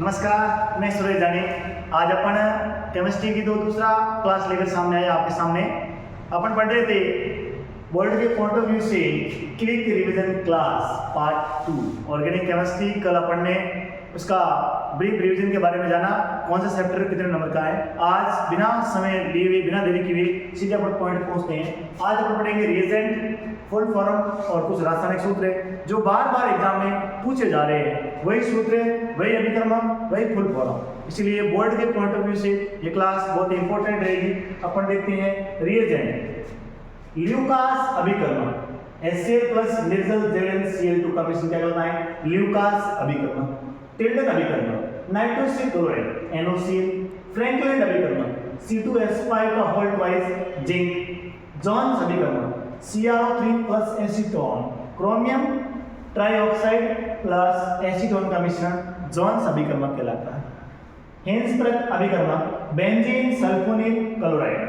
नमस्कार, मैं सुरेश जानी। आज अपन केमिस्ट्री की दूसरा क्लास लेकर सामने आए आपके सामने। अपन पढ़ रहे थे वर्ल्ड के पॉइंट ऑफ व्यू से quick revision class part 2 organic chemistry. कल अपन ने उसका ब्रीफ रिवीजन के बारे में जाना, कौन सा चैप्टर कितने नंबर का है। आज बिना समय लिए हुए, बिना देरी किए हुए सीधे अपन पॉइंट पहुंचते हैं। आज अपन पढ़ेंगे रिएजेंट, फुल फॉर्म और कुछ रासायनिक सूत्र जो बार बार एग्जाम में पूछे जा रहे हैं। वही सूत्र, वही अभिकर्मक, वही फुल फॉर्म। इसलिए बोर्ड के पॉइंट ऑफ व्यू से ये क्लास बहुत इंपॉर्टेंट रहेगी। अपन देखते हैं रिएजेंट, ल्यूकास अभिकर्मक, HCl प्लस निर्जल ZnCl2 का मिश्रण क्या कहलाता है? ल्यूकास अभिकर्मक। टिल्डन अभिकर्मक, नाइट्रोसिल क्लोराइड NOCl, फ्रैंकलिन अभिकर्मक, C2H5 का होल ट्वाइस जिंक, जॉन्स अभिकर्मक, CrO3 plus acetone, chromium trioxide plus acetone का मिश्रण जॉन्स अभिकर्मक कहलाता है। हेंसब्रग अभिकर्मक, benzene sulphonyl chloride,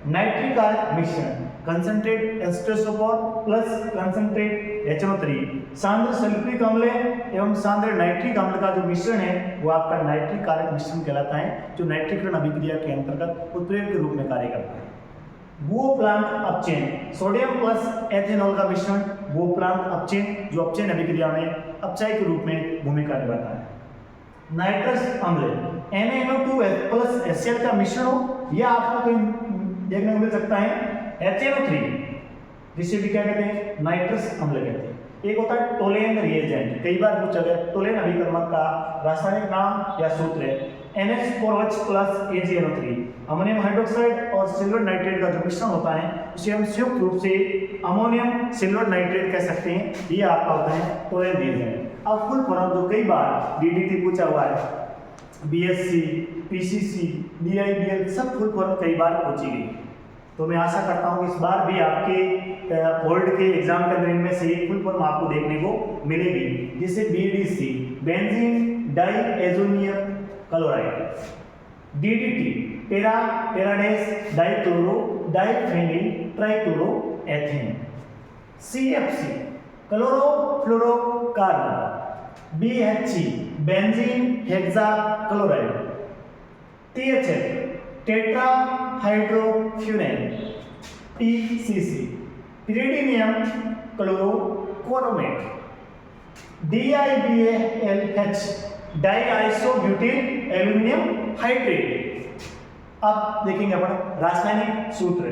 nitric ion मिश्रण, कंसंट्रेट एस्ट्रेसोपोर प्लस कंसंट्रेट HNO3, सांद्र सल्फ्यूरिक अम्ल एवं सांद्र नाइट्रिक अम्ल का जो मिश्रण है वो आपका नाइट्रिक आयन मिश्रण कहलाता है, जो नाइट्रीकरण अभिक्रिया के अंतर्गत उत्प्रेरक के रूप में कार्य करता है। वो प्लांट अपचयन, सोडियम प्लस एथेनॉल का मिश्रण, वो प्लांट अपचयन जो अपचयन अभिक्रिया में अपचय के रूप में भूमिका निभाता है। नाइट्रस अम्ल NaNO2 प्लस HCl का मिश्रण हो, यह आपको कहीं देखने को मिल सकता है HNO3, जिसे भी क्या कहते हैं? नाइट्रस अम्ल कहते हैं। एक होता है टोलेन रिएजेंट, कई बार पूछा गया टोलेन अभिकर्मक का रासायनिक नाम या सूत्र है NH4OH plus AgNO3। Ammonium hydroxide और सिल्वर नाइट्रेट का जो मिश्रण होता है उसे हम संयुक्त रूप से अमोनियम सिल्वर नाइट्रेट कह सकते हैं। ये आपका होता है टोलेन रिएजेंट। अब फुल फॉर्म जो कई बार DDT पूछा हुआ है, BSc, PCC, DIBL सब फुल फॉर्म कई बार पूछी गई। तो मैं आशा करता हूँ इस बार भी आपके बोर्ड के एग्जाम के अंदर इनमें से एक फुल फॉर्म आपको देखने को मिलेगी, जैसे BDC, benzene diazonium chloride, DDT, पैराडेस dichloro diphenyl trichloroethane, CFC, chlorofluorocarbon, BHC, benzene hexachloride, THF, tetra hydrofuran, PCC, pyridinium chlorochromate, DIBALH, diisobutyl aluminium hydrate. अब देखेंगे अपन रासायनिक सूत्र।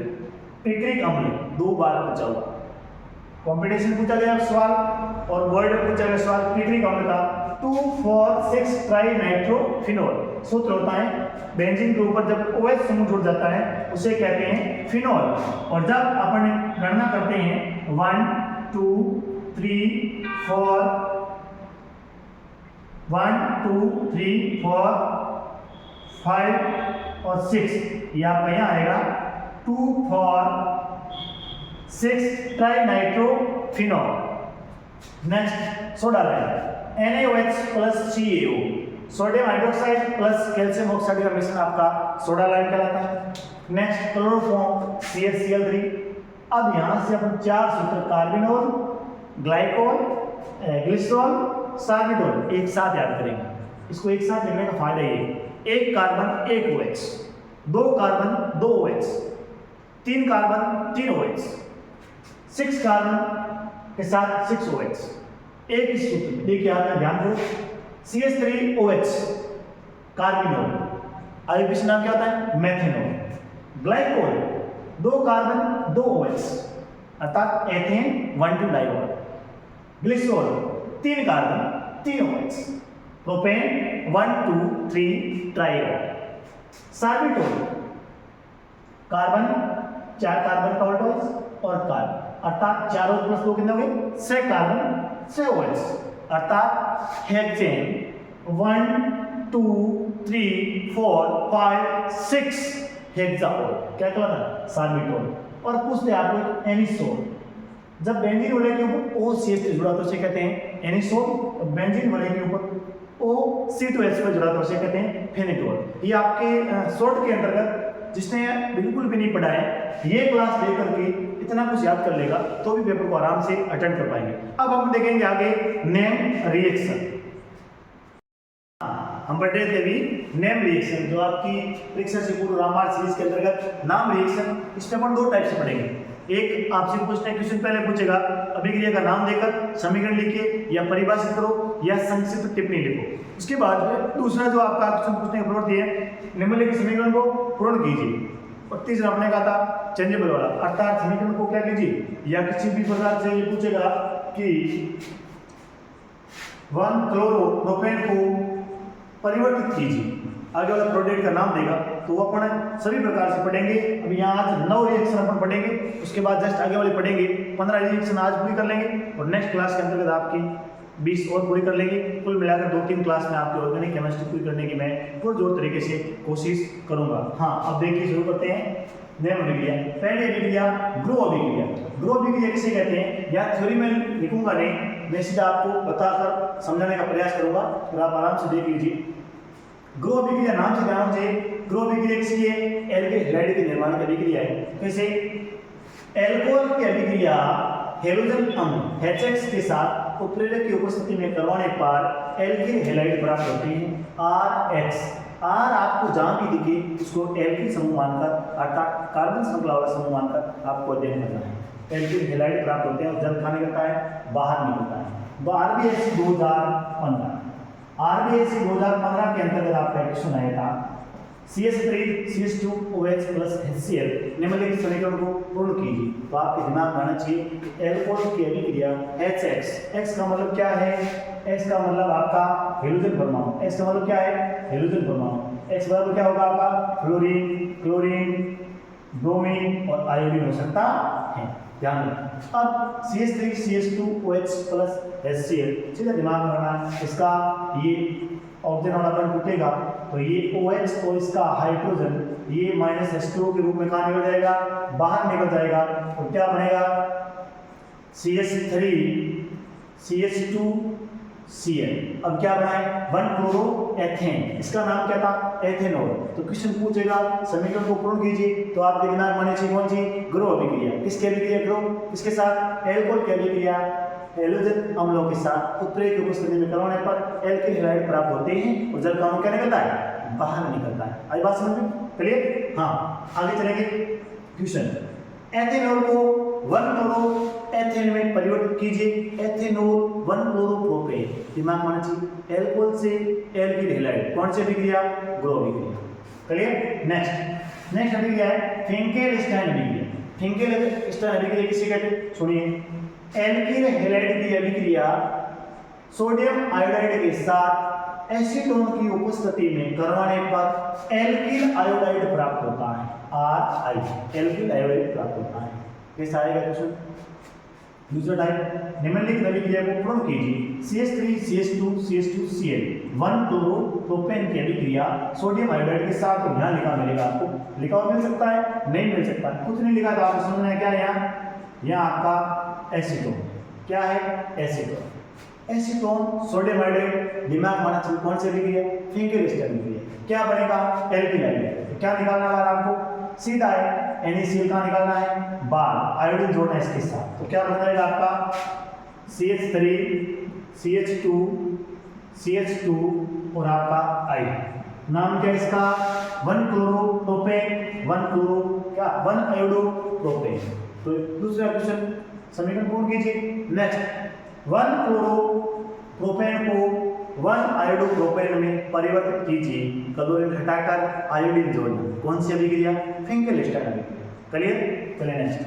पिक्रिक अम्ल दो बार पूछा हुआ, कॉम्पिटिशन पूछा गया सवाल और वर्ड में पूछा गया सवाल। पिक्रिक अम्ल का 2,4,6 ट्राई नाइट्रोफिनोल सूत्र होता है। बेंजीन के ऊपर जब OH समूह जुड़ जाता है उसे कहते हैं फिनोल। और जब अपन गणना करते हैं 1 2 3 4 1 2 3 4 5 और 6, ये आपका यहाँ आएगा 2 4 6 try nitrophenol. Next soda line NaOH plus CaO, sodium hydroxide plus calcium oxide का मिश्रण आपका सोडा लाइन कहलाता है। Next chloroform CHCl3। अब यहाँ से अपन चार सूत्र कार्बिनोल, ग्लाइकोल, ग्लिसरॉल, सार्बिटोल एक साथ याद करेंगे। इसको एक साथ लिखने का फायदा ये, एक कार्बन एक OH, दो कार्बन दो OH, तीन कार्बन तीन OH, 6 कार्बन के साथ 6 OH एक ही सूत्र। देखिए आपका ध्यान दो, CH3OH कार्बिनोल, आगे पीछे नाम क्या होता है? मेथेनॉल। ग्लाइकोल दो कार्बन दो OH अर्थात एथेन 1,2 डाइऑल। ग्लिसरॉल तीन कार्बन तीन OH, प्रोपेन 1 2 3 ट्राइऑल। सार्बिटोल कार्बन 4 कार्बन का ऑल्टोइस और कार्बन अर्थात 4 प्लस 2 कितने हो गए? 6 कार्बन 6 OH अर्थात हेक्सेन 1 2 3 4 5 6 हेक्साओल क्या कहलाता है? सार्बिटोल। और पूछते हैं आपको एनिसोल, जब बेंजीन वाले के ऊपर OCH जुड़ा तो उसे कहते हैं एनिसोल, और बेंजीन वाले के ऊपर OC2H पर जुड़ा तो उसे कहते हैं फेनिटोल। ये आपके शॉर्ट के अंतर्गत जिसने बिल्कुल भी नहीं पढ़ा है ये क्लास लेकर के इतना कुछ याद कर लेगा तो भी पेपर को आराम से अटेंड कर पाएंगे। अब हम देखेंगे आगे नेम रिएक्शन। हम पढ़ रहे थे अभी नेम रिएक्शन, जो आपकी परीक्षा से पूर्व रामायण सीरीज के अंतर्गत नाम रिएक्शन। इसमें अपन दो टाइप से पढ़ेंगे। एक आपसे पूछना क्वेश्चन पहले पूछेगा, अभिक्रिया का नाम देकर समीकरण लिखिए या परिभाषित करो या संक्षिप्त टिप्पणी लिखो। उसके बाद में दूसरा जो आपका क्वेश्चन पूछने की प्रवृत्ति है, निम्नलिखित समीकरण को पूर्ण कीजिए। और तीसरा अपने का था चेंजेबल वाला, अर्थात समीकरण को क्या कीजिए, या किसी भी प्रकार से ये पूछेगा कि 1 क्लोरोप्रोपेन को परिवर्तित कीजिए, आगे वाला प्रोडक्ट का नाम देगा, तो वो अपन सभी प्रकार से पढ़ेंगे। अभी यहाँ आज 9 रिएक्शन अपन पढ़ेंगे, उसके बाद जस्ट आगे वाले पढ़ेंगे 15 रिएक्शन आज पूरी कर लेंगे और नेक्स्ट क्लास के अंतर्गत आपकी 20 और पूरी कर लेंगे। कुल मिलाकर 2-3 क्लास में आपकी ऑर्गेनिक केमिस्ट्री पूरी करने की मैं पुरजोर तरीके से कोशिश करूंगा। हाँ, अब देखिए शुरू करते हैं नेम अभिक्रिया। पहली अभिक्रिया ग्रो अभिक्रिया। ग्रो अभिक्रिया किसे कहते हैं, या थ्योरी में लिखूंगा नहीं, मैं सीधा आपको बताकर समझाने का प्रयास करूंगा और आप आराम से देख लीजिए। ग्रो अभिक्रिया नाम से ध्यान से, ग्रो अभिक्रिया किसकी है, एल्केन हैलाइड के निर्माण की अभिक्रिया है। कैसे, एल्कोहल की अभिक्रिया हेलोजन अम्ल HX के साथ उत्प्रेरक की उपस्थिति में करवाने पर एल्किल हैलाइड प्राप्त होते हैं RH। R आपको जहां भी दिखे उसको एल्किल समूह मानकर, अर्थात कार्बन श्रृंखला वाला समूह मानकर आपको अध्ययन करना है। एल्किल हैलाइड प्राप्त होते हैं और जल कहाँ निकलता है, बाहर निकलता है। RBSc 2015 RBSc 2015 के अंतर्गत आपका क्वेश्चन आया था, CH3 CH2OH प्लस HCl निम्नलिखित समीकरण को पूर्ण कीजिए। तो आपके दिमाग में आना चाहिए एल्कोहल की अभिक्रिया HX, X का मतलब क्या है, X का मतलब आपका हेलोजन परमाणु, X का मतलब क्या है, हेलोजन परमाणु। X बराबर क्या होगा आपका, फ्लोरीन, क्लोरीन, ब्रोमीन और आयोडीन हो सकता है, ध्यान रखना। अब CH3 CH2OH प्लस HCl सीधा दिमाग में रखना, इसका ये ऑक्सीजन वाला बंध टूटेगा तो ये OH और इसका हाइड्रोजन ये -H2O के रूप में कहाँ निकल जाएगा, बाहर निकल जाएगा। और क्या बनेगा, CH3 CH2Cl। अब क्या बनाए, 1 क्लोरोएथेन, इसका नाम क्या था, एथेनॉल। तो क्वेश्चन पूछेगा समीकरण को पूर्ण कीजिए, तो आपके दिमाग में आने चाहिए कौन सी, ग्रो अभिक्रिया। किसकी अभिक्रिया, ग्रो किसके साथ, एल्कोहल की अभिक्रिया हेलोजन अम्लों के साथ उत्प्रेरक की उपस्थिति में करवाने पर एल्किल हैलाइड प्राप्त होते हैं और जल कणों क्या निकलता है, बाहर निकलता है। आई बात समझ में, क्लियर। हाँ, आगे चलेंगे क्वेश्चन। एथेनॉल को 1 क्लोरोएथेन में परिवर्तित कीजिए। एथेनॉल 1 क्लोरोप्रोपेन, दिमाग में आना चाहिए एल्कोहल से एल्किल हैलाइड, कौन सी अभिक्रिया, ग्रो अभिक्रिया, क्लियर। नेक्स्ट अभिक्रिया है फिंकेल-स्टाइन अभिक्रिया। फिंकेल-स्टाइन अभिक्रिया किसे कहते हैं, सुनिए। एल्किल हैलाइड की अभिक्रिया सोडियम आयोडाइड के साथ एसीटोन की उपस्थिति में करवाने पर एल्किल आयोडाइड प्राप्त होता है, RI, एल्किल आयोडाइड प्राप्त होता है। कैसा आएगा क्वेश्चन। दूसरा टाइप, निम्नलिखित अभिक्रिया को पूर्ण कीजिए। CH3 CH2 CH2Cl 1 क्लोरोप्रोपेन की अभिक्रिया सोडियम आयोडाइड के साथ, तो यहाँ लिखा मिलेगा आपको, लिखा हुआ मिल सकता है, नहीं मिल सकता, कुछ नहीं लिखा, तो आपको समझना है क्या यहाँ आपका एसीटोन, क्या है, एसीटोन। एसीटोन सोडियम आयोडाइड, दिमाग माना चाहिए कौन सी अभिक्रिया, फिंकेल-स्टाइन अभिक्रिया। क्या बनेगा, एल्किल आयोडाइड। क्या निकालना है आपको, सीधा है NaCl कहाँ निकालना है, बाहर, आयोडीन जोड़ना है इसके साथ, तो क्या बन जाएगा आपका CH3 CH2 और आपका I। नाम क्या है इसका, 1 क्लोरोप्रोपेन, 1 आयोडोप्रोपेन। तो दूसरा क्वेश्चन समीकरण पूर्ण कीजिए। नेक्स्ट, 1 क्लोरोप्रोपेन को 1 आयोडोप्रोपेन में परिवर्तित कीजिए, क्लोरीन हटाकर आयोडीन जोड़ना, कौन सी अभिक्रिया, फिंकेल-स्टाइन अभिक्रिया, क्लियर। चलिए नेक्स्ट,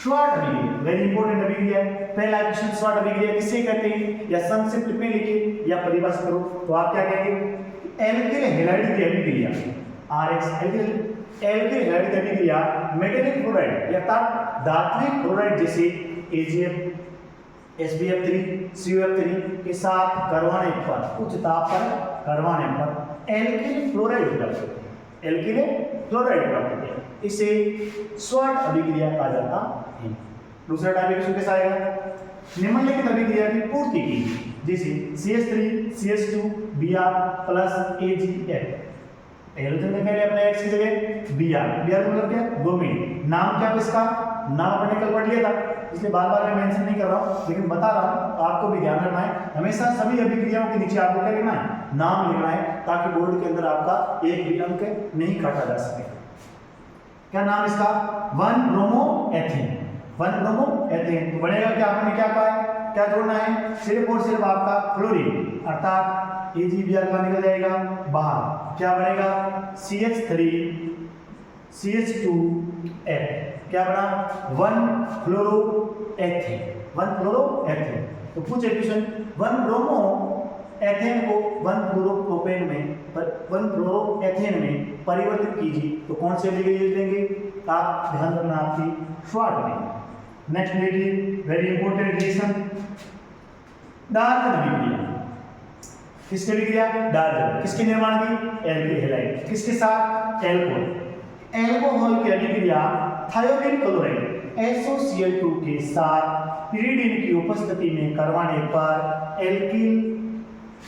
श्वार्ट अभिक्रिया, वेरी इंपॉर्टेंट अभिक्रिया है। पहला क्वेश्चन, श्वार्ट अभिक्रिया किसे कहते हैं, या संक्षिप्त में लिखिए या परिभाषित करो, तो आप क्या कहेंगे, एल्किल हैलाइड की अभिक्रिया RH, एल्किल हैलाइड की अभिक्रिया मेटेलिक क्लोराइड या धात्विक क्लोराइड जैसे AgF, SbF3, CuF3 के साथ करवाने पर, उच्च ताप पर करवाने पर एल्किल फ्लोराइड प्राप्त होते हैं, एल्किल फ्लोराइड प्राप्त होते हैं, इसे श्वार्ट अभिक्रिया कहा जाता है। दूसरा टाइप कैसा आएगा, निम्नलिखित अभिक्रिया की पूर्ति कीजिए, जैसे CH3 CH2 Br plus AgF। Halogen में पहले अपने X की जगह Br, Br मतलब क्या, ब्रोमीन। नाम क्या है इसका, नाम अपन ने कल पढ़ लिया था, इसलिए बार बार मैं मेंशन नहीं कर रहा हूँ, लेकिन बता रहा हूँ आपको भी ध्यान रखना है। हमेशा सभी अभिक्रियाओं के नीचे आपको क्या लिखना है, नाम लिखना है, ताकि बोर्ड के अंदर आपका एक भी अंक नहीं काटा जा सके। क्या नाम इसका, 1 ब्रोमो एथेन, 1 ब्रोमो एथेन। तो बनेगा क्या, आपने क्या कहा है, क्या जोड़ना है, सिर्फ और सिर्फ आपका फ्लोरीन, अर्थात AgBr का निकल जाएगा बाहर, क्या बनेगा CH3 CH2F, क्या बना 1 फ्लोरोएथेन, 1 फ्लोरोएथेन। तो पूछे क्वेश्चन 1 ब्रोमो एथेन को 1 फ्लोरोप्रोपेन में 1 फ्लोरोएथेन में परिवर्तित कीजिए, तो कौन से यूज लेंगे, आप ध्यान रखना आपकी शॉर्ट में। नेक्स्ट देखिए, वेरी इंपॉर्टेंट रिएक्शन, डार्जन अभिक्रिया। किसके अभिक्रिया, डार्जन, किसके निर्माण की, एल्किल हैलाइड, किसके साथ, एल्कोहल, एल्कोहल की अभिक्रिया थायोडीन क्लोराइड SOCl2 के साथ पिरीडीन की उपस्थिति में करवाने पर एल्किल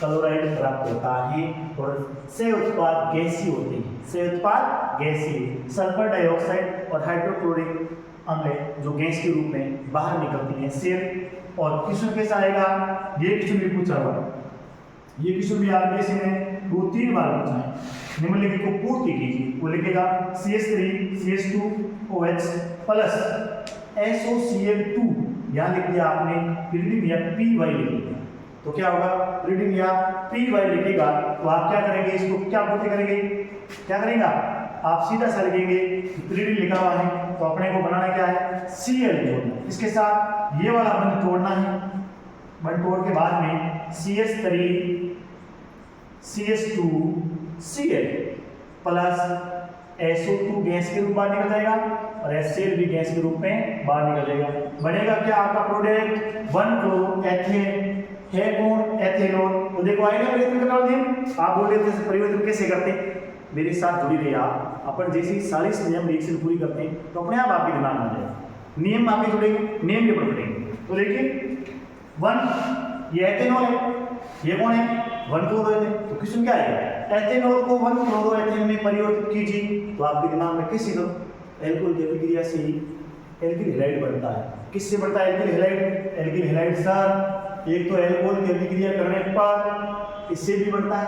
क्लोराइड प्राप्त होता है और से उत्पाद गैसीय होते हैं, से उत्पाद गैसीय, सल्फर डाइऑक्साइड और हाइड्रोक्लोरिक अम्ल जो गैस के रूप में बाहर निकलती हैं सिर्फ। और क्वेश्चन कैसा आएगा, ये क्वेश्चन भी पूछा हुआ, ये क्वेश्चन भी आरबीएससी में 2-3 बार पूछा है। निम्नलिखित को पूर्ति कीजिए, वो लिखेगा CH3 CH2OH प्लस SOCl2, यहाँ लिख दिया आपने पिरीडीन या PY लिख दिया, तो क्या होगा, पिरीडीन या PY लिखेगा, तो आप क्या करेंगे, इसको क्या पूर्ति करेंगे, क्या करेंगे आप सीधा सा लिखेंगे, पिरीडीन लिखा हुआ है तो अपने को बनाना क्या है, Cl जोड़ना, इसके साथ ये वाला बंद तोड़ना है, बंद तोड़ के बाद में CH3 CH2Cl plus SO2 gas के रूप बाहर निकल जाएगा और HCl भी गैस के रूप में बाहर निकल जाएगा। बनेगा क्या आपका प्रोडक्ट, 1 क्लोरोएथेन है कौन, एथेनॉल। तो देखो आएगा परिवर्तन का नियम, आप बोल रहे थे परिवर्तन कैसे करते हैं, मेरे साथ जुड़ी रहिए आप, अपन जैसे ही 40 नियम रिएक्शन पूरी करते हैं तो अपने आप आपके दिमाग में आ जाएगा, नियम आपके जुड़ेंगे, नियम के ऊपर पड़ेंगे। तो देखिए 1 ये एथेनॉल है, ये कौन है, 1 क्लोरोएथेन। तो क्वेश्चन क्या आएगा, एथेनॉल को 1 क्लोरोएथेन में परिवर्तित कीजिए, तो आपके दिमाग में कैसे करो, एल्कोहल की अभिक्रिया से ही एल्किल हैलाइड बनता है। किससे बनता है alkyl halide, alkyl halide sir एक तो एल्कोहल की अभिक्रिया करने पर इससे भी बनता है,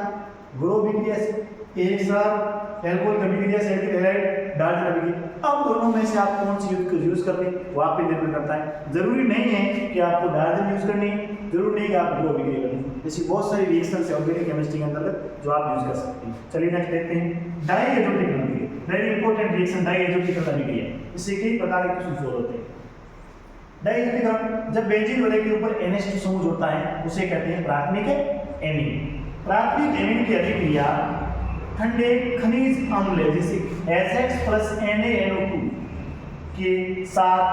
ग्रो अभिक्रिया से, एक सर एल्कोहल की अभिक्रिया से एल्किल हैलाइड डार्जन अभिक्रिया। अब दोनों में से आप कौन सी यूज करते हैं वो आप पे निर्भर करता है। जरूरी नहीं है कि आपको डार्जन यूज करनी है, जरूरी नहीं कि आप ग्रो अभिक्रिया करनी, जैसी बहुत सारी रिएक्शंस है ऑर्गेनिक केमिस्ट्री के अंतर्गत जो आप यूज कर सकते हैं। चलिए नेक्स्ट देखते हैं, डाइएजोटिक अभिक्रिया, वेरी इंपॉर्टेंट रिएक्शन डाइएजोटिक अभिक्रिया। इससे कई प्रकार के क्वेश्चन सोल्व होते हैं। डाइएजोटिक, जब बेंजीन वलय के ऊपर NH2 समूह जुड़ता है उसे कहते हैं प्राथमिक एमीन। प्राथमिक एमीन की अभिक्रिया ठंडे खनिज अम्ल जैसे SX प्लस NaNO2 के साथ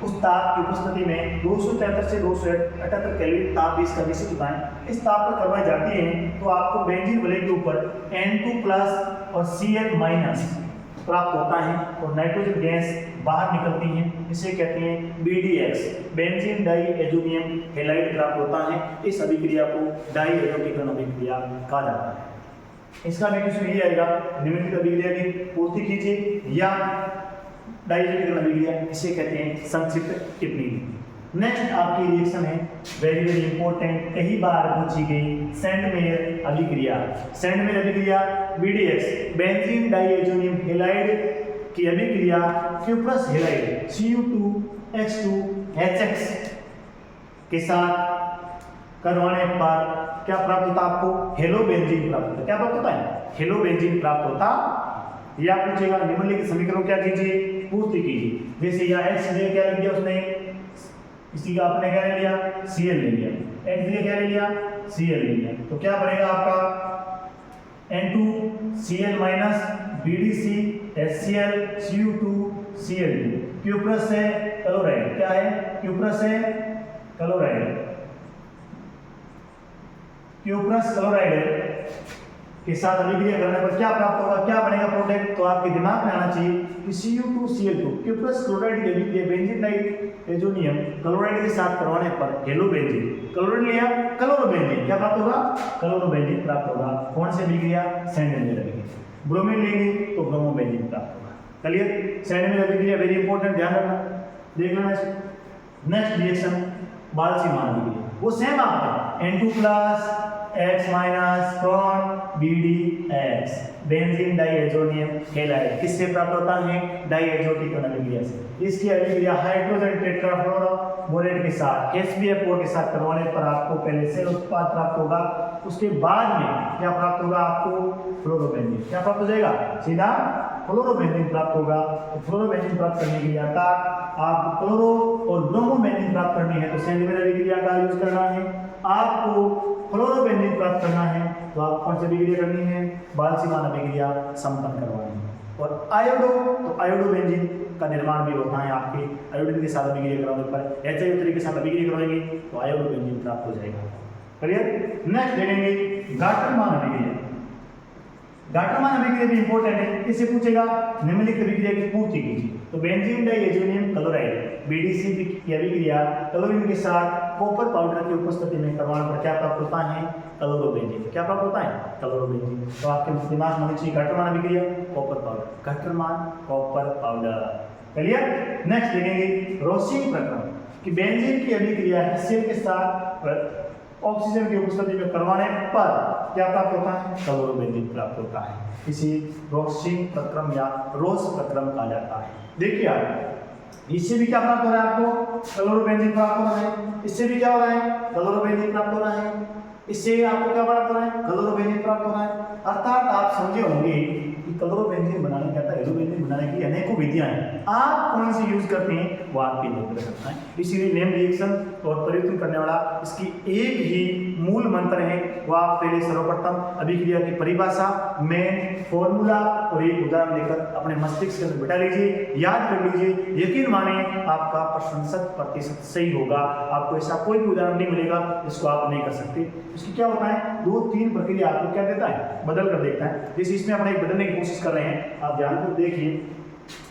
उस ताप की उपस्थिति में 273 से 278 केल्विन ताप भी इसका निश्चित होता है, इस ताप पर करवाई जाती है तो आपको बेंजीन वलय के ऊपर N2 प्लस और Cl माइनस प्राप्त होता है और नाइट्रोजन गैस बाहर निकलती है, इसे कहते हैं BDX, बेंजीन डाइएजोनियम हैलाइड प्राप्त होता है। इस अभिक्रिया को डाइएजोटिक अभिक्रिया कहा जाता है। इसका भी क्वेश्चन ये आएगा, निम्नलिखित अभिक्रिया की पूर्ति कीजिए या डाइएजोटिक अभिक्रिया, इसे कहते हैं संक्षिप्त टिप्पणी। नेक्स्ट आपकी रिएक्शन है वेरी वेरी इंपॉर्टेंट, कई बार पूछी गई सैंडमेयर अभिक्रिया। सैंडमेयर अभिक्रिया BDX, बेंजीन डाइएजोनियम हैलाइड की अभिक्रिया क्यूप्रस हैलाइड Cu2H2HX के साथ करवाने पर क्या प्राप्त होता है आपको, हेलोबेंजीन प्राप्त होता है। क्या प्राप्त होता है, हेलोबेंजीन प्राप्त होता। या पूछेगा निम्नलिखित समीकरण क्या कीजिए, पूर्ति कीजिए। जैसे यहाँ X ने क्या लिख दिया उसने, इसी का आपने क्या ले लिया, Cl ले लिया, X ने क्या ले लिया, Cl ले लिया, तो क्या बनेगा आपका N2Cl minus BDC HCl Cu2Cl2, cuprous है क्लोराइड, क्या है क्यूप्रस है क्लोराइड, क्यूप्रस क्लोराइड के साथ अभिक्रिया करने पर क्या प्राप्त होगा, क्या बनेगा प्रोडक्ट, तो आपके दिमाग में आना चाहिए कि Cu2Cl2 क्यूप्रस क्लोराइड की अभिक्रिया बेंजीन डाइएजोनियम क्लोराइड के साथ करवाने पर हेलोबेंजीन, क्लोराइड लिया क्लोरोबेंजीन, क्या प्राप्त होगा, क्लोरोबेंजीन प्राप्त होगा। कौन सी अभिक्रिया, सैंडमेयर अभिक्रिया। ब्रोमीन लेंगे तो ब्रोमोबेंजीन प्राप्त होगा। क्लियर। साइड में अभिक्रिया वेरी इंपॉर्टेंट, ध्यान रखना, देख लेना इसको। नेक्स्ट रिएक्शन बाल्सीमान अभिक्रिया, वो सेम आपका N2 प्लस X माइनस कौन BDX बेंजीन डाइएजोनियम हैलाइड किससे प्राप्त होता है? डाइएजोटिकन अभिक्रिया से। इसकी अभिक्रिया हाइड्रोजन टेट्राफ्लोरोबोरेट के साथ HBF4 के साथ करवाने पर आपको पहले से उत्पाद प्राप्त होगा, उसके बाद में क्या प्राप्त होगा आपको? फ्लोरोबेंजीन। क्या प्राप्त हो जाएगा? सीधा फ्लोरोबेंजीन प्राप्त होगा। तो फ्लोरोबेंजीन प्राप्त करने के लिए आता आप क्लोरो और ब्रोमोबेंजीन प्राप्त करनी है तो सेंडिमेंट अभिक्रिया का यूज करना है। आपको फ्लोरोबेंजीन प्राप्त करना है तो आप कौन सी अभिक्रिया करनी है? बाल्सीमान अभिक्रिया संपन्न करवानी है। और आयोडो, तो आयोडोबेंजीन का निर्माण भी होता है आपके आयोडीन के साथ अभिक्रिया करवाने पर, HIO3 के साथ अभिक्रिया करवाएंगे तो आयोडोबेंजीन प्राप्त हो जाएगा। क्लियर। नेक्स्ट देखेंगे गाटरमान अभिक्रिया। गाटरमान अभिक्रिया भी इंपॉर्टेंट है, इससे पूछेगा निम्नलिखित अभिक्रिया की पूर्ति कीजिए। तो बेंजीन डाइएजोनियम क्लोराइड BDC की अभिक्रिया क्लोरीन के साथ कॉपर पाउडर की उपस्थिति में करवाने पर क्या प्राप्त होता है? क्लोरोबेंजीन। क्या प्राप्त होता है? क्लोरोबेंजीन। तो आपके दिमाग में होनी चाहिए गाटरमान अभिक्रिया copper powder, Gattermann copper powder. Clear. Next देखेंगे रोसिंग प्रक्रम कि बेंजीन की अभिक्रिया HCl के साथ ऑक्सीजन की उपस्थिति में करवाने पर क्या प्राप्त होता है? क्लोरोबेंजीन प्राप्त होता है। इसी रोसिंग प्रक्रम या रोस प्रक्रम कहा जाता है। देखिए आप, इससे भी क्या प्राप्त हो रहा है आपको? क्लोरोबेंजीन प्राप्त हो रहा है। इससे भी क्या हो रहा है? क्लोरोबेंजीन प्राप्त हो रहा है। इससे आपको क्या प्राप्त हो रहा है? क्लोरोबेंजीन प्राप्त हो रहा है। अर्थात आप समझे होंगे कि क्लोरोबेंजीन बनाने का हेलोबेंजीन बनाने की अनेकों विधियां हैं, आप कौन सी यूज करते हैं वो आपके निर्भर करता है। इसीलिए नेम रिएक्शन और परिवर्तन करने वाला इसकी एक ही मूल मंत्र है, वो आप पहले सर्वप्रथम अभिक्रिया की परिभाषा में फॉर्मूला और एक उदाहरण लेकर अपने मस्तिष्क के अंदर बिठा लीजिए, याद कर लीजिए। यकीन माने आपका प्रश्न 100% सही होगा। आपको ऐसा कोई भी उदाहरण नहीं मिलेगा जिसको आप नहीं कर सकते। इसकी क्या होता है? 2-3 प्रक्रिया आपको क्या देता है? बदल कर देता है। जैसे इसमें अपने एक बदलने की कोशिश कर रहे हैं, आप ध्यान को देखिए।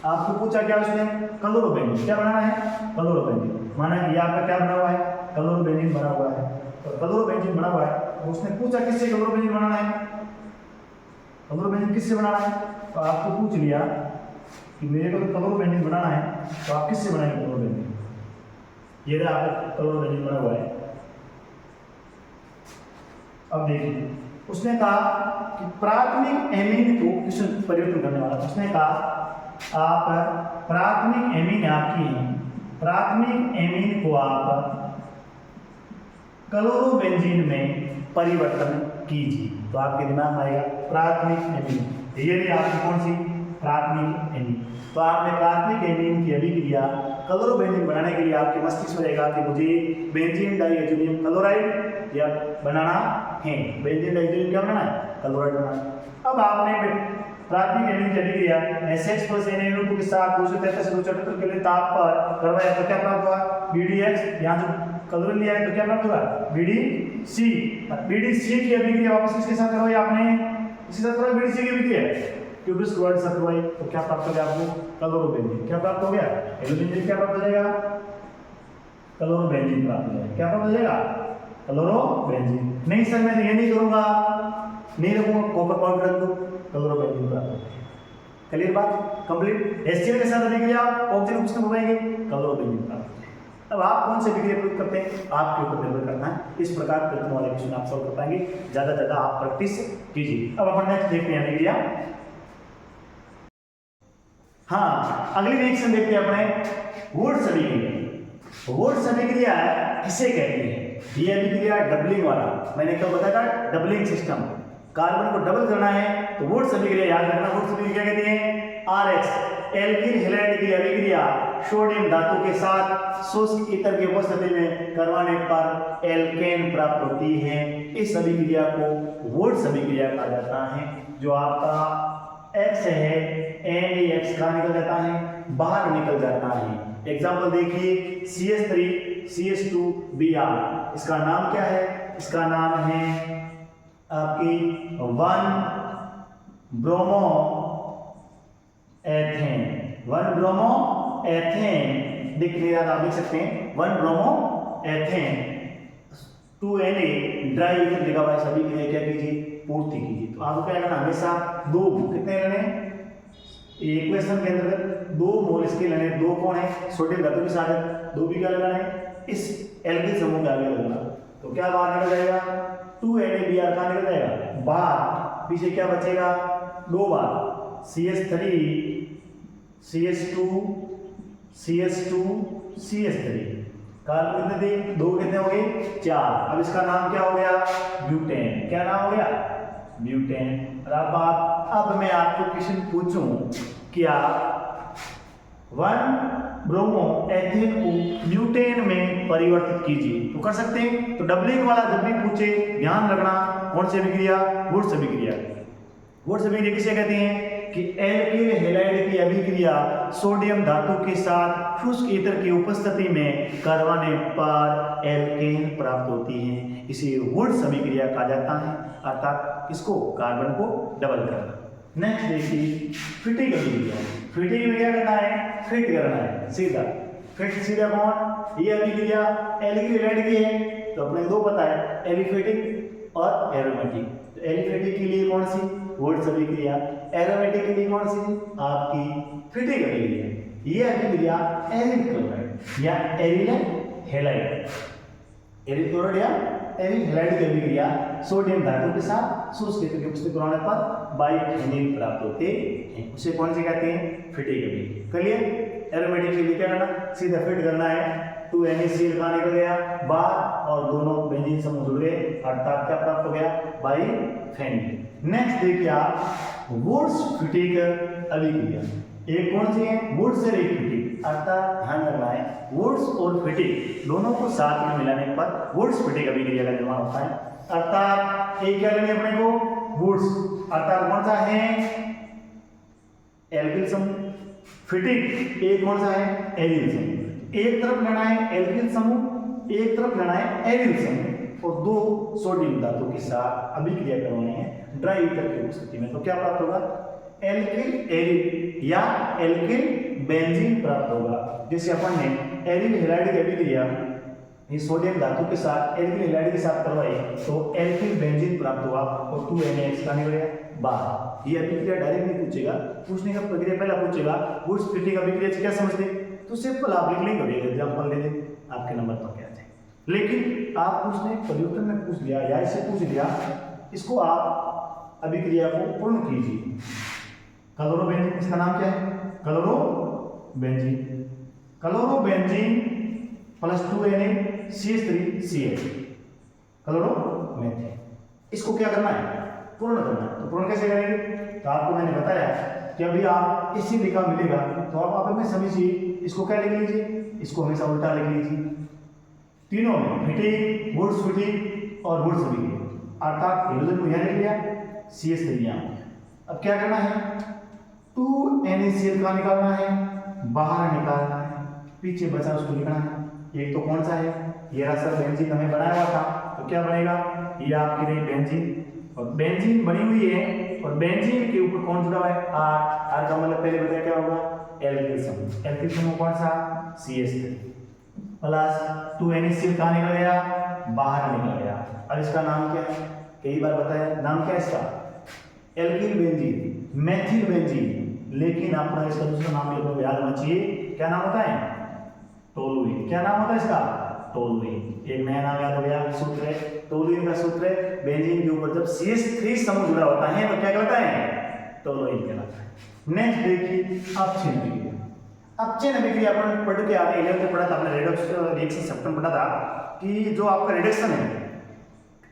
आपको पूछा क्या उसने? क्लोरोबेंजीन। क्या बनाना है? क्लोरोबेंजीन। माना कि आपका क्या बना हुआ है? क्लोरोबेंजीन बना हुआ है। तो क्लोरोबेंजीन बना हुआ है तो उसने पूछा किससे क्लोरोबेंजीन बनाना है? क्लोरोबेंजीन किससे बनाना है? तो आपको पूछ लिया कि मेरे को क्लोरोबेंजीन बनाना है, तो आप किससे बनाएंगे क्लोरोबेंजीन? ये रहा आपका क्लोरोबेंजीन बना हुआ है। अब देखिए, उसने कहा कि प्राथमिक एमीन को किसने परिवर्तन करने वाला? उसने कहा आप प्राथमिक एमीन आपकी है, प्राथमिक एमीन को आप क्लोरोबेंजीन में परिवर्तन कीजिए। तो आपके दिमाग में आएगा प्राथमिक एमीन। ये आपकी कौन सी? प्राथमिक एमीन। तो आपने प्राथमिक एमीन की अभिक्रिया क्लोरोबेंजीन बनाने के लिए आपके मस्तिष्क में रहेगा कि मुझे बेंजीन डाइएजोनियम क्लोराइड या बनाना है। बेंजीन डाइएजोनियम क्या बनाना है? क्लोराइड बनाना है। अब आपने प्राथमिक एमीन की अभिक्रिया SH + NaNO2 के साथ 233 से 274 के लिए ताप पर करवाया तो क्या प्राप्त हुआ? BDX। यहाँ जो क्लोरीन लिया है तो क्या प्राप्त होगा? BDC। BDC की अभिक्रिया वापस किसके साथ करवाई आपने? इसके साथ करवाई BDC की अभिक्रिया, क्यूबिक क्लोराइड साथ करवाई तो क्या प्राप्त हो गया आपको? क्लोरोबेंजीन। क्या प्राप्त हो गया? हेलोबेंजीन। क्या प्राप्त हो जाएगा? क्लोरोबेंजीन प्राप्त हो जाएगा। क्या प्राप्त हो जाएगा? क्लोरोबेंजीन। नहीं सर मैं ये नहीं करूंगा, नहीं रखूंगा, कॉपर पाउडर रख दो, क्लोरोबेंजीन प्राप्त हो जाएगा। क्लियर बात? कंप्लीट। HCl के साथ अभिक्रिया ऑक्सीजन किसने बनाएंगे? क्लोरोबेंजीन प्राप्त हो जाएगा। अब आप कौन से अभिक्रिया प्रयोग करते हैं आपके ऊपर निर्भर करता है। इस प्रकार प्रश्न वाले क्वेश्चन आप सॉल्व कर पाएंगे, ज्यादा ज्यादा आप प्रैक्टिस कीजिए। अब अपन नेक्स्ट देखते हैं अभिक्रिया। हाँ, अगली रिएक्शन देखते हैं अपने वुड्स अभिक्रिया। वुड्स अभिक्रिया किसे कहते हैं? ये अभिक्रिया डबलिंग वाला, मैंने कल बताया था डबलिंग सिस्टम, कार्बन को डबल करना है तो वुड्स अभिक्रिया याद रखना। वुड्स अभिक्रिया कहते हैं RH एल्किल हैलाइड की अभिक्रिया सोडियम धातु के साथ शुष्क ईथर की उपस्थिति में करवाने पर एल्केन प्राप्त होती है। इस अभिक्रिया को वुड्स अभिक्रिया कहा जाता है। जो आपका X है NaX कहाँ निकल जाता है? बाहर निकल जाता है। एग्जाम्पल देखिए CH3 CH2Br, इसका नाम क्या है? इसका नाम है आपकी 1 ब्रोमो एथेन। 1 ब्रोमो एथेन दिख रहा, आप देख सकते हैं 1 bromo ethane 2Na dry ether लिखा हुआ है। सभी के लिए क्या कीजिए? पूर्ति कीजिए। तो आपको क्या करना? हमेशा 2 कितने लेने? इक्वेशन के अंतर्गत 2 मोल इसके लेने, 2 कौन है सोडियम धातु के साथ, 2 भी क्या लगाना है इस एल्किल समूह के आगे लगाना। तो क्या बाहर निकल जाएगा 2NaBr कहाँ निकल जाएगा बाहर, पीछे क्या बचेगा 2 बार CH3 CH2 CH2 CH3, carbon कितने थे 2, कितने हो गए 4। अब इसका नाम क्या हो गया ब्यूटेन, क्या नाम हो गया ब्यूटेन। और अब मैं आपको क्वेश्चन पूछूं क्या 1 ब्रोमो एथेन को ब्यूटेन में परिवर्तित कीजिए, तो कर सकते हैं। तो डबलिंग वाला जब भी पूछे ध्यान रखना कौन सी अभिक्रिया, वुड्स अभिक्रिया। वुड्स अभिक्रिया किसे कहते हैं कि एल्किल हैलाइड की अभिक्रिया सोडियम धातु के साथ शुष्क ईथर की उपस्थिति में करवाने पर एल्केन प्राप्त होती है, इसे वुड्स अभिक्रिया कहा जाता है, अर्थात किसको कार्बन को डबल करना। नेक्स्ट देखिए फिटिंग अभिक्रिया। फिटिंग में क्या करना है फिट करना है सीधा, फिट सीधा कौन, ये अभिक्रिया एल्किल हैलाइड की है तो अपने 2 पता है एलिफेटिक और एरोमेटिक। तो एलिफेटिक के लिए कौन सी वुड्स अभिक्रिया, एरोमेटिक के लिए कौन सी आपकी फिटिंग अभिक्रिया। ये अभिक्रिया एरिल क्लोराइड या एरिल हैलाइड, एरिल क्लोराइड या एरिल हैलाइड की अभिक्रिया सोडियम धातु के साथ शुष्क ईथर की उपस्थिति कराने पर बाइफेनिल प्राप्त होते हैं, उसे कौन से कहते हैं फिटिंग अभिक्रिया। क्लियर। एरोमेटिक के लिए क्या करना सीधा फिट करना है, 2NaCl कहाँ निकल गया बाहर और दोनों बेंजीन समूह जुड़ गए, अर्थात क्या प्राप्त हो गया बाइफेनिल। नेक्स्ट देखिए आप वुड्स फिटिंग अभिक्रिया, एक कौन सी है वुड्स और एक फिटिंग, अर्थात ध्यान रखना है वुड्स और फिटिंग दोनों को साथ में मिलाने पर वुड्स फिटिंग अभिक्रिया का निर्माण होता है। अर्थात एक क्या लेंगे अपने को वुड्स, अर्थात कौन सा है एल्किल समूह, फिटिंग एक कौन सा है एरिल समूह। एक तरफ लेना है एल्किल समूह, एक तरफ लेना है एरिल समूह और 2 सोडियम धातु के साथ अभिक्रिया करवानी है ड्राई ईथर की उपस्थिति में, तो क्या प्राप्त होगा एल्किल एरिल या एल्किल बेंजीन प्राप्त होगा। जैसे अपन ने एरिल हैलाइड की अभिक्रिया ये सोडियम धातु के साथ एल्किल हैलाइड के साथ करवाई तो एल्किल बेंजीन प्राप्त हुआ और 2NaX का निकल गया बाहर। ये अभिक्रिया डायरेक्ट नहीं पूछेगा, पूछने का प्रक्रिया पहला पूछेगा वुड्स फिटिंग अभिक्रिया से क्या समझते, तो सिंपल आप लिख लेंगे एग्जांपल दे दें आपके नंबर पर क्या जाए। लेकिन आप उसने परिवर्तन में पूछ लिया या इससे पूछ लिया, इसको आप अभिक्रिया को पूर्ण कीजिए। क्लोरोबेंजीन, इसका नाम क्या है chlorobenzene, chlorobenzene plus 2NaCH3Cl chloromethane, इसको क्या करना है पूर्ण करना है। तो पूर्ण कैसे करेंगे, तो आपको मैंने बताया कि अभी आप इसी लिखा मिलेगा तो आप हमें समझिए, इसको क्या लिख लीजिए, इसको हमेशा उल्टा लिख लीजिए। तीनों में फिटिंग वुड्स फिटिंग और वुड्स अभिक्रिया, अर्थात हाइड्रोजन को यहाँ लिख लिया CH3 यहाँ। अब क्या करना है 2NaCl का निकालना है, बाहर निकालना है, पीछे बचा उसको लिखना है। एक तो कौन सा है ये रहा सर बेंजीन हमें बनाया हुआ था, तो क्या बनेगा ये आपकी रही बेंजीन और बेंजीन बनी हुई है और बेंजीन के ऊपर कौन जुड़ा हुआ है R का मतलब पहले बताया क्या होगा एल्किल समूह, एल्किल समूह कौन सा CH3 प्लस 2NaCl कहाँ निकल गया बाहर निकल गया। अब इसका नाम क्या है कई बार बताया, नाम क्या है इसका एल्किल बेंजीन मेथिल बेंजीन, लेकिन अपना इसका दूसरा नाम भी आपको याद होना चाहिए, क्या नाम होता है टोलुइन। क्या नाम होता है इसका टोलुइन, एक नया नाम याद हो गया सूत्र है टोलुइन का सूत्र है, बेंजीन के ऊपर जब CH3 समूह जुड़ा होता है तो क्या कहलाता है टोलुइन कहलाता है। नेक्स्ट देखिए अपचयन अभिक्रिया, अपचयन अभिक्रिया अपन पढ़ के आ रहे 11th में पढ़ा था आपने रेडॉक्स रिएक्शन सेप्टम पढ़ा था कि जो आपका रिडक्शन है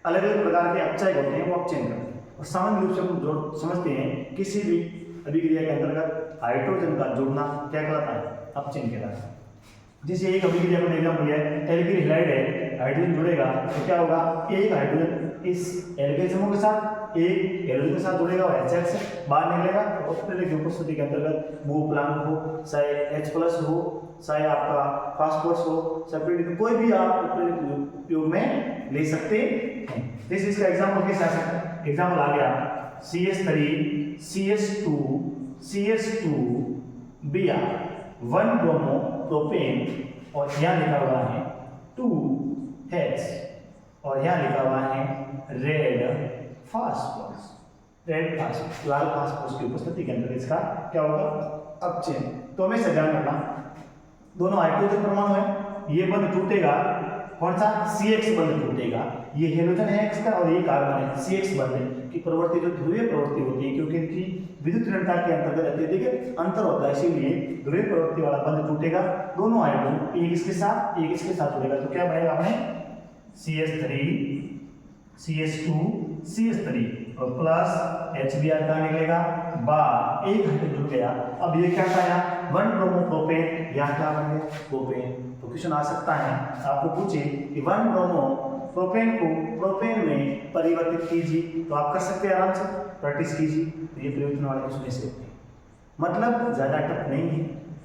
अलग अलग प्रकार के अपचय होते हैं वो अपचयन करते हैं और सामान्य रूप से हम जो समझते हैं किसी भी अभिक्रिया के अंतर्गत हाइड्रोजन का जुड़ना क्या कहलाता है अपचयन कहलाता है। जैसे एक अभिक्रिया का एग्जांपल लिया है एल्किल हैलाइड है, हाइड्रोजन जुड़ेगा तो क्या होगा एक हाइड्रोजन इस एल्किल समूह के साथ एक हाइड्रोजन के साथ जुड़ेगा और HX बाहर निकलेगा तो ऑक्सीजन की उपस्थिति के अंतर्गत वो प्लांक हो चाहे H+ हो चाहे आपका फास्फोरस हो चाहे कोई भी आप उपयोग में ले सकते हैं। जैसे इसका एग्जांपल कैसे आ सकता है, एग्जांपल आ गया CH3 CH2 CH2 Br 1 bromo propane और यहाँ लिखा हुआ है 2H और यहाँ लिखा हुआ है रेड फास्फोरस। रेड फास्फोरस, लाल फास्फोरस की उपस्थिति के अंदर इसका क्या होगा, अपचयन। तो हमें ध्यान रखना दोनों हाइड्रोजन परमाणु है, ये बंध टूटेगा, कौन सा CX बंध टूटेगा, ये हेलोजन है X का और ये कार्बन है CX बंध की प्रवृत्ति जो ध्रुवीय प्रवृत्ति होती है, क्योंकि इनकी विद्युत ऋणता के अंतर्गत अत्यधिक अंतर होता है, इसीलिए ध्रुवीय प्रवृत्ति वाला बंध टूटेगा। दोनों हाइड्रोजन एक इसके साथ जुड़ेगा, तो क्या बनेगा अपने CH3 CH2 CH3 और प्लस HBr का निकलेगा बार, एक हाइड्रोजन जुड़ गया। अब ये क्या था यहाँ 1 ब्रोमो प्रोपेन, यहाँ क्या बन गया प्रोपेन। तो क्वेश्चन आ सकता है आपको पूछे कि 1 ब्रोमो प्रोपेन को प्रोपेन में परिवर्तित कीजिए, तो आप कर सकते हैं आराम से, प्रैक्टिस कीजिए। तो ये परिवर्तन वाले क्वेश्चन ऐसे होते हैं, मतलब ज्यादा टफ नहीं है,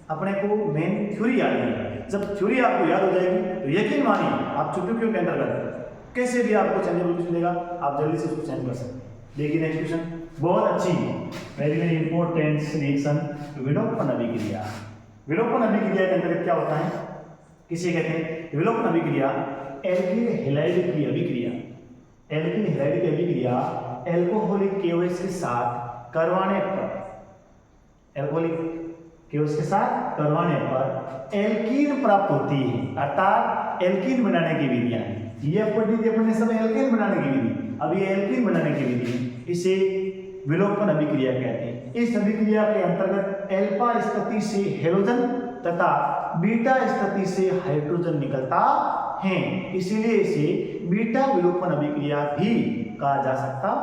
अपने को मेन थ्योरी याद है। जब थ्योरी आपको याद हो जाएगी तो यकीन मानिए आप चुटकियों के अंतर्गत कैसे भी आपको चेंजेबल क्वेश्चन देगा, आप जल्दी से उसको चेंज कर सकते हैं। देखिए नेक्स्ट क्वेश्चन बहुत अच्छी, वेरी वेरी इंपॉर्टेंट रिएक्शन, विलोपन अभिक्रिया। विलोपन अभिक्रिया के अंतर्गत क्या होता है, किसे कहते हैं विलोपन अभिक्रिया, एल्किल हैलाइड की अभिक्रिया। एल्किल हैलाइड की अभिक्रिया एल्कोहलिक KOH के साथ करवाने पर, एल्कोहलिक KOH के साथ करवाने पर एल्कीन प्राप्त होती है, अर्थात एल्कीन बनाने की विधियां हैं। ये पढ़ी थी अपने समय एल्कीन बनाने की विधि, अब ये एल्कीन बनाने की विधि है, इसे विलोपन अभिक्रिया कहते हैं। इस अभिक्रिया के अंतर्गत अल्फा स्थिति से हेलोजन तथा बीटा स्थिति से हाइड्रोजन निकलता है, इसीलिए इसे बीटा विलोपन अभिक्रिया भी कहा जा सकता है।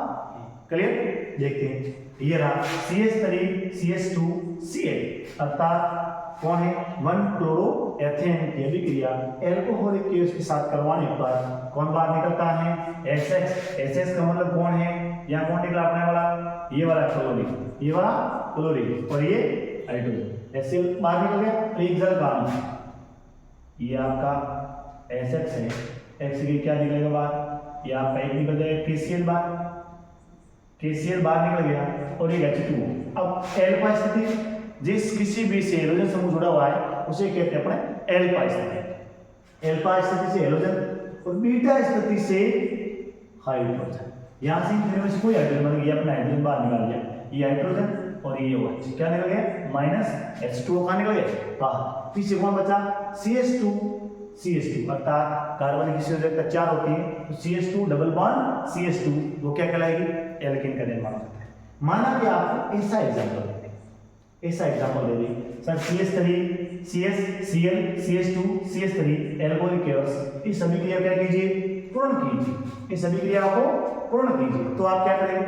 क्लियर, देखते हैं। ये रहा CH3 CH2 CH, अर्थात कौन है 1 क्लोरो एथेन की अभिक्रिया एल्कोहलिक KOH के साथ करवाने पर कौन बाहर निकलता है SX। SX का मतलब कौन है, यहाँ कौन निकला अपने वाला, ये वाला क्लोरीन, ये वाला क्लोरीन और ये हाइड्रोजन, ऐसे बाहर निकल गया। तो एक जल का ये आपका SX है, X की क्या निकलेगा बाहर, ये आपका एक निकल जाएगा KCl बाहर, KCl बाहर निकल गया और ये H2O। अब एल्फा स्थिति, जिस किसी भी से हेलोजन समूह जुड़ा हुआ है उसे कहते हैं अपने एल्फा स्थिति। एल्फा स्थिति से हेलोजन और बीटा स्थिति से हाइड्रोजन। यहाँ से इन में से कोई हाइड्रोजन बन गया, अपना हाइड्रोजन बाहर निकाल दिया, ये हाइड्रोजन और ये OH क्या निकल गया माइनस H2O का निकल गया बाहर। पीछे कौन बचा CH2 अर्थात कार्बन की संयोजकता 4 होती है, तो CH2 डबल बॉन्ड CH2 वो क्या कहलाएगी एल्कीन का निर्माण करता है। माना कि आपको ऐसा एग्जाम्पल दे दी sir CH3 CH Cl CH2 CH3 alcoholic KOH, इस अभिक्रिया क्या कीजिए पूर्ण कीजिए, इस अभिक्रिया को पूर्ण कीजिए। तो आप क्या करेंगे,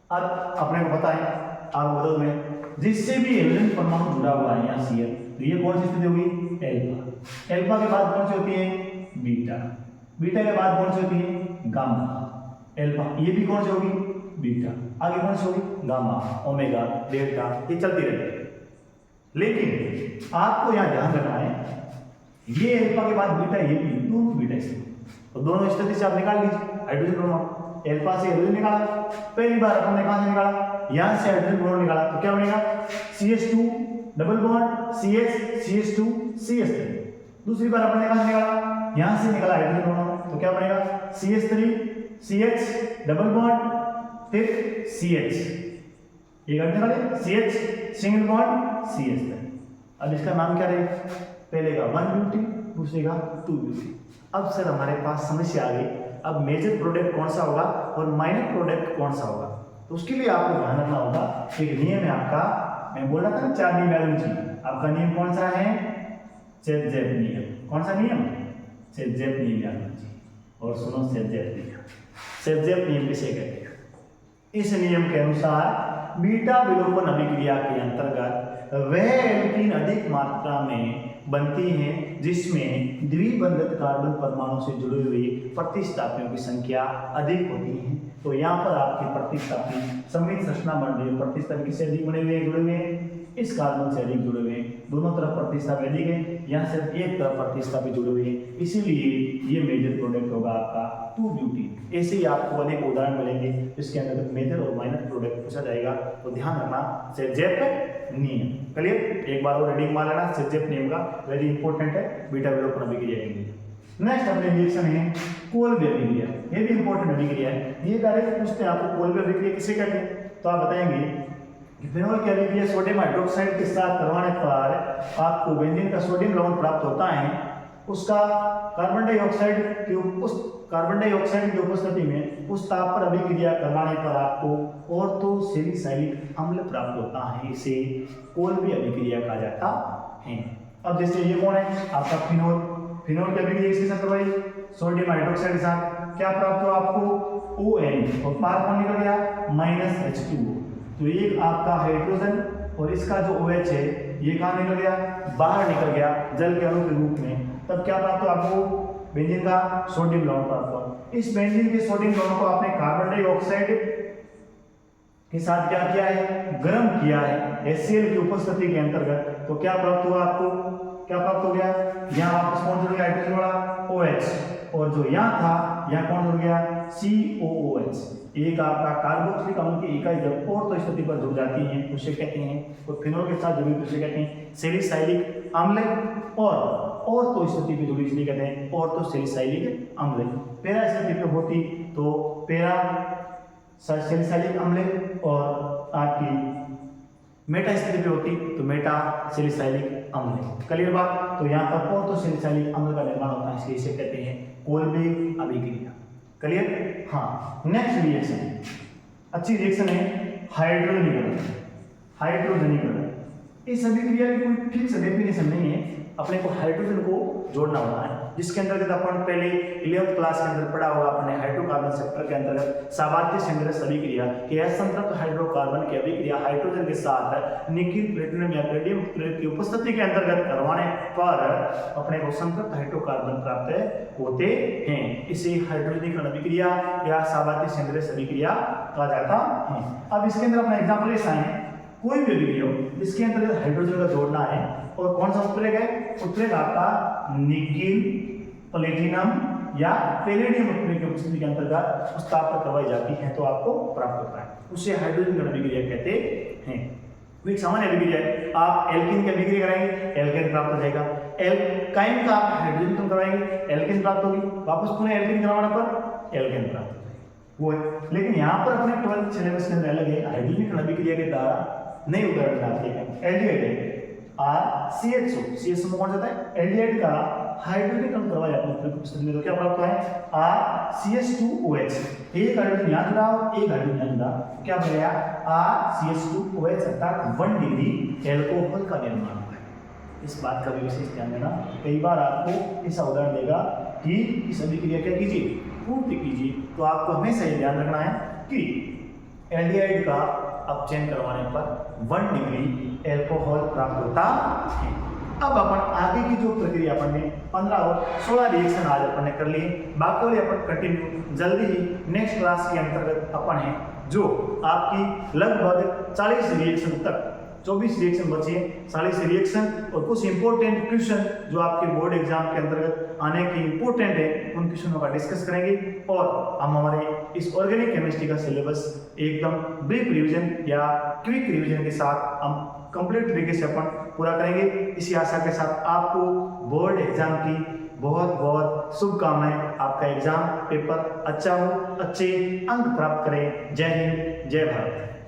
अब अपने को पता है आप बदल में जिससे भी हेलोजन परमाणु जुड़ा हुआ है यहाँ Cl, तो ये कौन सी स्थिति होगी एल्फा। एल्फा के बाद कौन सी होती है बीटा, बीटा के बाद कौन सी होती है गामा। एल्फा ये भी कौन सी होगी बीटा, आगे कौन सी होगी गामा, ओमेगा, डेल्टा, ये चलती रहती है। लेकिन आपको यहाँ ध्यान रखना है ये एल्फा के बाद बीटा, ये भी दोनों बीटा स्थिति, तो दोनों स्थिति से आप निकाल लीजिए हाइड्रोजन परमाणु। एल्फा से हाइड्रोजन निकाला, पहली बार अपन ने कहां से निकाला, यहां से हाइड्रोजन परमाणु निकाला, तो क्या बनेगा CH2 double bond CH CH2 CH3। दूसरी बार अपन ने कहां से निकाला, यहां से निकाला हाइड्रोजन परमाणु, तो क्या बनेगा CH3 CH डबल बॉन्ड फिर CH, एक और निकाले CH सिंगल बॉन्ड CH3। अब इसका नाम क्या रहेगा, पहले का 1 ब्यूटी, दूसरे का 2 ब्यूटी। अब सर हमारे पास समस्या आ गई, अब मेजर प्रोडक्ट कौन सा होगा और माइनर प्रोडक्ट कौन सा होगा। तो उसके लिए आपको ध्यान रखना होगा, एक नियम है आपका, मैं बोल रहा था ना 4 नियम याद रखिए। आपका नियम कौन सा है, चेज़ेप नियम। कौन सा नियम, चेज़ेप नियम याद रखिए। और सुनो चेज़ेप नियम, चेज़ेप नियम किसे कहते हैं, इस नियम के अनुसार बीटा विलोपन अभिक्रिया के अंतर्गत वह एल्कीन अधिक मात्रा में बनती हैं जिसमें द्विबंधित कार्बन परमाणु से जुड़े हुए प्रतिस्थापियों की संख्या अधिक होती है। तो यहाँ पर आपकी प्रतिस्थापी सममित संरचना बन रही है, प्रतिस्थापी किससे अधिक बने हुए जुड़े हुए हैं, इस कार्बन से अधिक जुड़े हुए हैं, दोनों तरफ प्रतिस्थापी अधिक है, यहाँ सिर्फ एक तरफ प्रतिस्थापी जुड़े हुए हैं, इसीलिए ये मेजर प्रोडक्ट होगा आपका 2 ब्यूटी। ऐसे ही आपको अनेक उदाहरण मिलेंगे जिसके अंदर मेजर और माइनर प्रोडक्ट पूछा जाएगा, तो ध्यान रखना चेज़ेप नियम। क्लियर, एक बार वो रीडिंग मार लेना, चेज़ेप नियम का वेरी इंपॉर्टेंट है बीटा विलोपन अभिक्रिया के लिए। नेक्स्ट अपने रिएक्शन है कोल्बी अभिक्रिया। ये भी इंपॉर्टेंट अभिक्रिया है। ये डायरेक्ट पूछते हैं आपको कोल्बी अभिक्रिया किसे कहते हैं, तो आप बताएंगे कि फिनोल की अभिक्रिया सोडियम हाइड्रोक्साइड के साथ करवाने पर आपको बेंजीन का सोडियम लवण प्राप्त होता है। उसका कार्बन डाइऑक्साइड की उपस्थिति में उस ताप पर अभिक्रिया करवाने पर आपको ऑर्थोसैलिसाइलिक अम्ल प्राप्त होता है। इसे कोल्बी अभिक्रिया कहा जाता है। अब जैसे ये कौन है आपका फिनोल की अभिक्रिया इसके साथ करवाई सोडियम हाइड्रोक्साइड के साथ, क्या प्राप्त हुआ आपको ON और पार कौन निकल गया -H2O। तो ये आपका हाइड्रोजन और इसका जो OH है ये कहाँ निकल गया, बाहर निकल गया जल के अणु के रूप में। तब क्या प्राप्त हुआ आपको बेंजीन का सोडियम लवण प्राप्त हुआ। इस बेंजीन के सोडियम लवण को आपने कार्बन डाइऑक्साइड के साथ क्या किया है, गर्म किया है HCl की उपस्थिति के अंतर्गत। तो क्या प्राप्त हुआ आपको, क्या प्राप्त हो गया, यहाँ वापस कौन जुड़ गया हाइड्रोजन वाला OH और जो यहाँ था यहाँ कौन जुड़ गया COOH। एक आपका कार्बोक्सिलिक अम्ल की इकाई जब ऑर्थो स्थिति पर जुड़ जाती है उसे कहते हैं, तो फिनोल के साथ जुड़ी उसे कहते हैं सैलिसाइलिक अम्ल और ऑर्थो स्थिति पे जुड़ी इसलिए कहते हैं ऑर्थोसैलिसाइलिक अम्ल। पैरा स्थिति पे होती तो पैरा सैलिसाइलिक अम्ल और आपकी मेटा स्थिति पे होती तो मेटा सैलिसाइलिक अम्ल। क्लियर बात। तो यहाँ पर ऑर्थोसैलिसाइलिक अम्ल का निर्माण होता है इसलिए इसे कहते हैं कोल्बी अभिक्रिया। क्लियर। हाँ, नेक्स्ट रिएक्शन अच्छी रिएक्शन है हाइड्रोजनीकरण। इस अभिक्रिया की कोई फिक्स डेफिनेशन नहीं है, अपने को हाइड्रोजन को जोड़ना होता है, जिसके अंतर्गत अपन पहले 11th क्लास के अंदर पढ़ा होगा अपने हाइड्रोकार्बन सेक्टर के अंतर्गत साबात्य संघर्ष अभिक्रिया कि असंतृप्त हाइड्रोकार्बन की अभिक्रिया हाइड्रोजन के साथ निकिल प्लेटिनम या पेडियम की उपस्थिति के अंतर्गत करवाने पर अपने को संतृप्त हाइड्रोकार्बन प्राप्त होते हैं। इसे हाइड्रोजनीकरण अभिक्रिया या साबात्य संघर्ष अभिक्रिया कहा जाता है। अब इसके अंदर अपना एग्जाम्पल ऐसा है, कोई भी अभिक्रिया हो जिसके अंतर्गत हाइड्रोजन का जोड़ना है और कौन सा उत्प्रेरक है, उत्प्रेरक आपका निकिल प्लेटिनम या पैलेडियम उत्प्रेरक की उपस्थिति के अंतर्गत उस ताप पर करवाई जाती है तो आपको प्राप्त होता है, उसे हाइड्रोजनीकरण अभिक्रिया कहते हैं। एक सामान्य अभिक्रिया है, आप एल्कीन की अभिक्रिया कराएंगे एल्केन प्राप्त हो जाएगा, एल्काइन का आप हाइड्रोजन कराएंगे एल्केन प्राप्त होगी, वापस पुनः एल्कीन करवाने पर एल्केन प्राप्त हो जाएगा वो है। लेकिन यहाँ पर अपने 12th सिलेबस के अंदर अलग है, हाइड्रोजनीकरण अभिक्रिया के द्वारा नई उदाहरण डालते हैं एल्डिहाइड है CHO कौन जाता है एल्डिहाइड का हाइड्रोजनीकरण करवाया अपने उपस्थिति में तो क्या प्राप्त हुआ है CH2OH। एक हाइड्रोजन यहाँ जुड़ा और एक हाइड्रोजन यहाँ जुड़ा, क्या बनेगा CH2OH अर्थात 1 डिग्री एल्कोहल का निर्माण हुआ है। इस बात का भी विशेष ध्यान देना, कई बार आपको ऐसा उदाहरण देगा कि इस अभिक्रिया क्या कीजिए पूर्ति कीजिए, तो आपको हमेशा ये ध्यान रखना है कि एल्डिहाइड का अपचयन करवाने पर 1 डिग्री एल्कोहल प्राप्त होता है। अब अपन आगे की जो प्रक्रिया अपन ने 15 और 16 रिएक्शन आज अपन ने कर लिए, बाकी वाले अपन कंटिन्यू जल्दी ही नेक्स्ट क्लास के अंतर्गत अपन है जो आपकी लगभग 40 रिएक्शन तक 24 रिएक्शन बचे हैं, 40 रिएक्शन और कुछ इंपॉर्टेंट क्वेश्चन जो आपके बोर्ड एग्जाम के अंतर्गत आने के इंपॉर्टेंट है उन क्वेश्चनों का डिस्कस करेंगे और हम हमारे इस ऑर्गेनिक केमिस्ट्री का सिलेबस एकदम ब्रीफ रिवीजन या क्विक रिवीजन के साथ हम कंप्लीट तरीके से अपन पूरा करेंगे। इसी आशा के साथ आपको बोर्ड एग्जाम की बहुत बहुत शुभकामनाएं। आपका एग्जाम पेपर अच्छा हो, अच्छे अंक प्राप्त करें। जय हिंद, जय भारत।